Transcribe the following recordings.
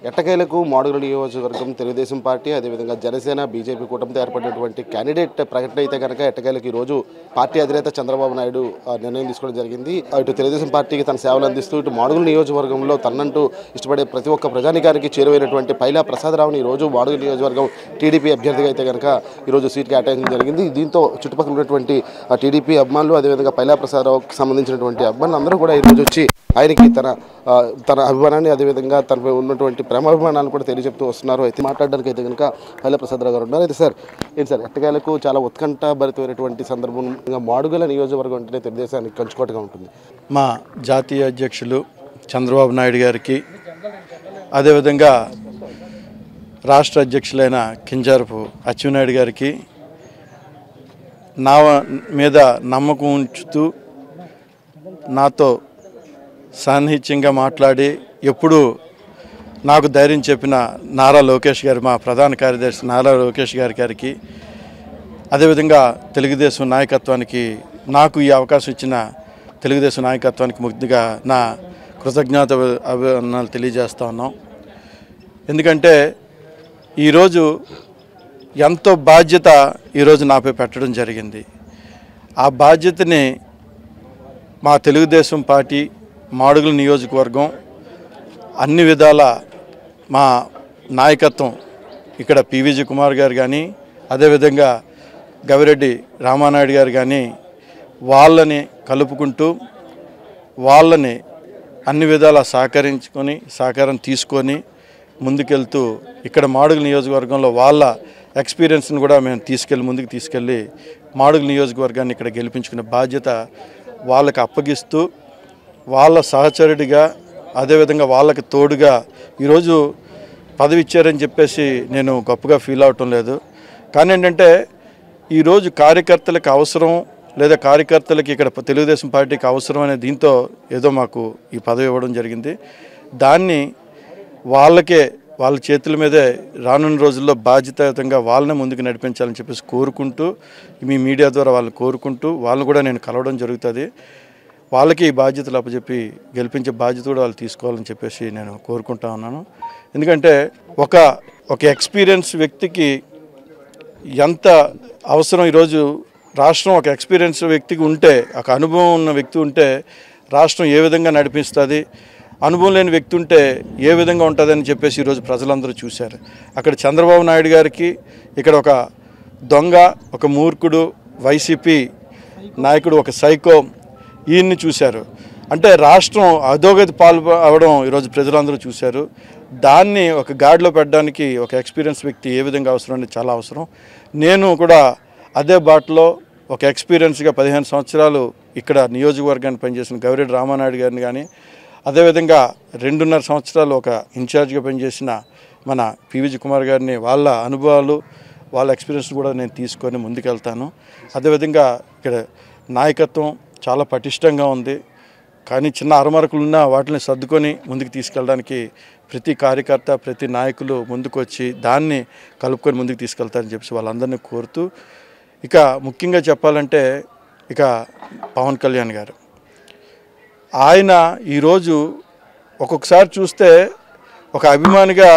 ఎట్టకేలకు మాడుగుల నియోజకవర్గం తెలుగుదేశం పార్టీ అదేవిధంగా జనసేన బీజేపీ కూటమితో ఏర్పడినటువంటి క్యాండిడేట్ ప్రకటన అయితే కనుక ఎట్టకేలకు ఈరోజు పార్టీ అధినేత చంద్రబాబు నాయుడు నిర్ణయం తీసుకోవడం జరిగింది. ఇటు తెలుగుదేశం పార్టీకి తన సేవలు అందిస్తూ ఇటు మాడుగుల నియోజకవర్గంలో తనంటూ ఇష్టపడే ప్రతి ఒక్క ప్రజానికానికి చేరువైనటువంటి పైలా ప్రసాదరావుని ఈరోజు మాడుగుల నియోజకవర్గం టీడీపీ అభ్యర్థిగా అయితే కనుక ఈరోజు సీట్ కేటాయించడం జరిగింది. దీంతో చుట్టుపక్కల ఉన్నటువంటి టీడీపీ అభిమానులు అదేవిధంగా పైలా ప్రసాదరావుకి సంబంధించినటువంటి అభిమానులు అందరూ కూడా ఈరోజు వచ్చి ఆయనకి తన అభిమానాన్ని అదేవిధంగా తనపై ఉన్నటువంటి ప్రేమాభిమానాలను కూడా తెలియజెప్తూ వస్తున్నారు. అయితే మాట్లాడడానికి అయితే కనుక పైలా ప్రసాదరావు గారు ఉన్నారు. అయితే సార్ ఏంటి సార్ ఎట్టకేలకు చాలా ఉత్కంఠ భరితమైనటువంటి సందర్భంగా మాడుగుల నియోజకవర్గం అంటేనే తెలుగుదేశానికి కంచుకోటగా ఉంటుంది. మా జాతీయ అధ్యక్షులు చంద్రబాబు నాయుడు గారికి అదేవిధంగా రాష్ట్ర అధ్యక్షులైన కింజారపు అచ్చెన్నాయుడు గారికి నా మీద నమ్మకం ఉంచుతూ నాతో సాన్నిహిత్యంగా మాట్లాడి ఎప్పుడు నాకు ధైర్యం చెప్పిన నారా లోకేష్ గారు, మా ప్రధాన కార్యదర్శి నారా లోకేష్ గారికి అదేవిధంగా తెలుగుదేశం నాయకత్వానికి నాకు ఈ అవకాశం ఇచ్చిన తెలుగుదేశం నాయకత్వానికి ముఖ్యంగా నా కృతజ్ఞత అభినందనలు తెలియజేస్తా ఉన్నాం. ఎందుకంటే ఈరోజు ఎంతో బాధ్యత ఈరోజు నాపై పెట్టడం జరిగింది. ఆ బాధ్యతని మా తెలుగుదేశం పార్టీ మాడుగుల నియోజకవర్గం అన్ని విధాల మా నాయకత్వం ఇక్కడ పివిజి కుమార్ గారు కానీ అదేవిధంగా గవిరెడ్డి రామానాయుడు గారు కానీ వాళ్ళని కలుపుకుంటూ వాళ్ళని అన్ని విధాల సహకారం తీసుకొని ముందుకెళ్తూ ఇక్కడ మాడుగుల నియోజకవర్గంలో వాళ్ళ ఎక్స్పీరియన్స్ని కూడా మేము ముందుకు తీసుకెళ్ళి మాడుగుల నియోజకవర్గాన్ని ఇక్కడ గెలిపించుకునే బాధ్యత వాళ్ళకి అప్పగిస్తూ వాళ్ళ సహచరుడిగా అదేవిధంగా వాళ్ళకి తోడుగా ఈరోజు పదవి ఇచ్చారని చెప్పేసి నేను గొప్పగా ఫీల్ అవటం లేదు. కానీ ఏంటంటే ఈరోజు కార్యకర్తలకు అవసరం లేదా కార్యకర్తలకి ఇక్కడ తెలుగుదేశం పార్టీకి అవసరం అనే దీంతో ఏదో మాకు ఈ పదవి ఇవ్వడం జరిగింది. దాన్ని వాళ్ళ చేతుల మీదే రానున్న రోజుల్లో బాధ్యతాయుతంగా వాళ్ళని ముందుకు నడిపించాలని చెప్పేసి కోరుకుంటూ మీ మీడియా ద్వారా వాళ్ళని కోరుకుంటూ వాళ్ళని కూడా నేను కలవడం జరుగుతుంది. వాళ్ళకి ఈ బాధ్యతలు అప్పచెప్పి గెలిపించే బాధ్యత కూడా వాళ్ళు తీసుకోవాలని చెప్పేసి నేను కోరుకుంటా ఉన్నాను. ఎందుకంటే ఒక ఎక్స్పీరియన్స్ వ్యక్తికి ఎంత అవసరం ఈరోజు రాష్ట్రం ఒక ఎక్స్పీరియన్స్ వ్యక్తికి ఉంటే, ఒక అనుభవం ఉన్న వ్యక్తి ఉంటే రాష్ట్రం ఏ విధంగా నడిపిస్తుంది, అనుభవం లేని వ్యక్తి ఉంటే ఏ విధంగా ఉంటుందని చెప్పేసి ఈరోజు ప్రజలందరూ చూశారు. అక్కడ చంద్రబాబు నాయుడు గారికి ఇక్కడ ఒక దొంగ, ఒక మూర్ఖుడు, వైసీపీ నాయకుడు, ఒక సైకో ఈయన్ని చూశారు. అంటే రాష్ట్రం అధోగతి అవడం ఈరోజు ప్రజలందరూ చూశారు. దాన్ని ఒక గాడిలో పెట్టడానికి ఒక ఎక్స్పీరియన్స్ వ్యక్తి ఏ విధంగా అవసరం అనేది చాలా అవసరం. నేను కూడా అదే బాటలో ఒక ఎక్స్పీరియన్స్గా 15 సంవత్సరాలు ఇక్కడ నియోజకవర్గాన్ని పనిచేసిన గవిరెడ్డి రామానాయుడు గారిని కానీ అదేవిధంగా 2.5 సంవత్సరాలు ఒక ఇన్ఛార్జ్గా పనిచేసిన మన పివిజి కుమార్ గారిని వాళ్ళ అనుభవాలు వాళ్ళ ఎక్స్పీరియన్స్ కూడా నేను తీసుకొని ముందుకెళ్తాను. అదేవిధంగా ఇక్కడ నాయకత్వం చాలా పటిష్టంగా ఉంది. కానీ చిన్న అరమరకులు ఉన్నా వాటిని సర్దుకొని ముందుకు తీసుకెళ్ళడానికి ప్రతి కార్యకర్త ప్రతి నాయకులు ముందుకు వచ్చి దాన్ని కలుపుకొని ముందుకు తీసుకెళ్తారని చెప్పి వాళ్ళందరినీ కోరుతూ, ఇక ముఖ్యంగా చెప్పాలంటే ఇక పవన్ కళ్యాణ్ గారు ఆయన ఈరోజు ఒక్కొక్కసారి చూస్తే ఒక అభిమానిగా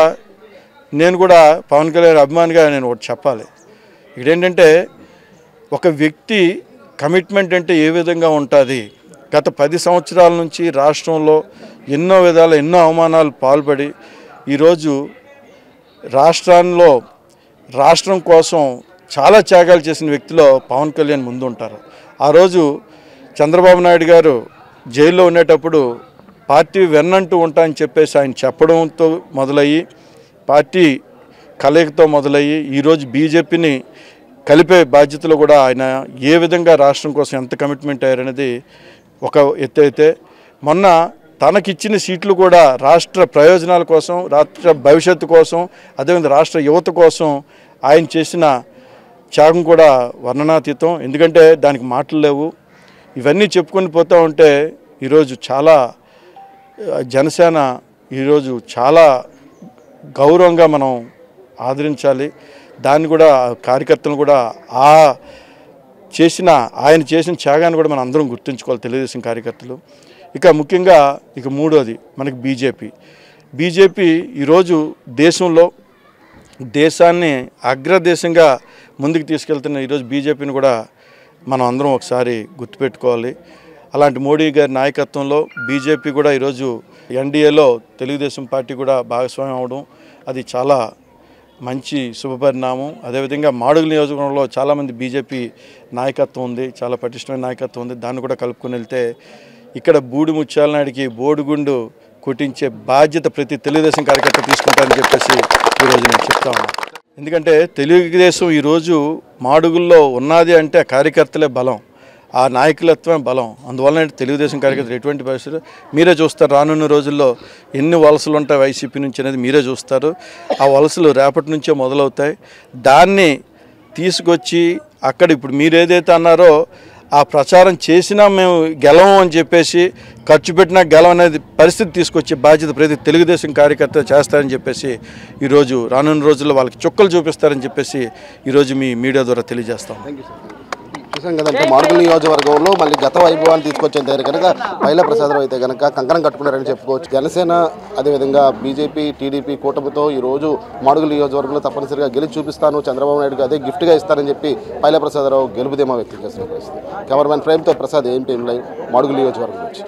నేను కూడా పవన్ కళ్యాణ్ అభిమానిగా నేను ఒకటి చెప్పాలి. ఇదేంటంటే ఒక వ్యక్తి కమిట్మెంట్ అంటే ఏ విధంగా ఉంటుంది. గత 10 సంవత్సరాల నుంచి రాష్ట్రంలో ఎన్నో విధాల ఎన్నో అవమానాలు పాల్పడి ఈరోజు రాష్ట్రం కోసం చాలా త్యాగాలు చేసిన వ్యక్తిలో పవన్ కళ్యాణ్ ముందు ఉంటారు. ఆ రోజు చంద్రబాబు నాయుడు గారు జైల్లో ఉండేటప్పుడు పార్టీ వెన్నంటూ ఉంటా అని చెప్పేసి ఆయన చెప్పడంతో మొదలయ్యి పార్టీ కలయికతో మొదలయ్యి ఈరోజు బీజేపీని కలిపే బాధ్యతలో కూడా ఆయన ఏ విధంగా రాష్ట్రం కోసం ఎంత కమిట్మెంట్ అయ్యారనేది ఒక ఎత్తు అయితే, మొన్న తనకిచ్చిన సీట్లు కూడా రాష్ట్ర ప్రయోజనాల కోసం, రాష్ట్ర భవిష్యత్తు కోసం, అదేవిధంగా రాష్ట్ర యువత కోసం ఆయన చేసిన త్యాగం కూడా వర్ణనాతీతం. ఎందుకంటే దానికి మాటలు లేవు. ఇవన్నీ చెప్పుకొని పోతూ ఉంటే ఈరోజు చాలా జనసేన ఈరోజు చాలా గౌరవంగా మనం ఆదరించాలి. దాన్ని కూడా కార్యకర్తలను కూడా ఆయన చేసిన త్యాగాన్ని కూడా మనం అందరం గుర్తుంచుకోవాలి తెలుగుదేశం కార్యకర్తలు. ఇక ముఖ్యంగా మూడోది మనకి బీజేపీ ఈరోజు దేశాన్ని అగ్రదేశంగా ముందుకు తీసుకెళ్తున్న ఈరోజు బీజేపీని కూడా మనం అందరం ఒకసారి గుర్తుపెట్టుకోవాలి. అలాంటి మోడీ గారి నాయకత్వంలో బీజేపీ కూడా ఈరోజు ఎన్డీఏలో తెలుగుదేశం పార్టీ కూడా భాగస్వామ్యం అవడం అది చాలా మంచి శుభపరిణామం. అదేవిధంగా మాడుగుల నియోజకవర్గంలో చాలామంది బీజేపీ నాయకత్వం ఉంది, చాలా పటిష్టమైన నాయకత్వం ఉంది. దాన్ని కూడా కలుపుకొని వెళ్తే ఇక్కడ బూడి ముత్యాల నాయుడికి బోడిగుండు కొట్టించే బాధ్యత ప్రతి తెలుగుదేశం కార్యకర్త తీసుకుంటారని చెప్పేసి ఈరోజు నేను చెప్తా ఉన్నాను. ఎందుకంటే తెలుగుదేశం ఈరోజు మాడుగుల్లో ఉన్నది అంటే ఆ కార్యకర్తలే బలం, ఆ నాయకులత్వమే బలం. అందువల్ల తెలుగుదేశం కార్యకర్తలు ఎటువంటి పరిస్థితులు మీరే చూస్తారు. రానున్న రోజుల్లో ఎన్ని వలసలు ఉంటాయి వైసీపీ నుంచి అనేది మీరే చూస్తారు. ఆ వలసలు రేపటి నుంచే మొదలవుతాయి. దాన్ని తీసుకొచ్చి అక్కడ ఇప్పుడు మీరు ఏదైతే అన్నారో ఆ ప్రచారం చేసినా మేము గెలవం అని చెప్పేసి ఖర్చు పెట్టినా గెలవం అనేది పరిస్థితి తీసుకొచ్చే బాధ్యత ప్రతి తెలుగుదేశం కార్యకర్త చేస్తారని చెప్పేసి ఈరోజు రానున్న రోజుల్లో వాళ్ళకి చుక్కలు చూపిస్తారని చెప్పేసి ఈరోజు మీ మీడియా ద్వారా తెలియజేస్తాం. చూసాం కదంటే మాడుగుల నియోజకవర్గంలో మళ్ళీ గత వైభవాన్ని తీసుకొచ్చేంత కనుక పైలా ప్రసాదరావు అయితే కనుక కంకణం కట్టుకున్నారని చెప్పుకోవచ్చు. జనసేన అదేవిధంగా బీజేపీ టీడీపీ కూటమితో ఈరోజు మాడుగుల నియోజకవర్గంలో తప్పనిసరిగా గెలిచి చూపిస్తాను, చంద్రబాబు నాయుడుకి అదే గిఫ్ట్గా ఇస్తానని చెప్పి పైలా ప్రసాదరావు గెలుపుదేమా వ్యక్తం చేసిన పరిస్థితి. కెమెరామెన్ ప్రేమ్తో ప్రసాద్ ఏం లైవ్ మాడుగుల నియోజకవర్గం నుంచి.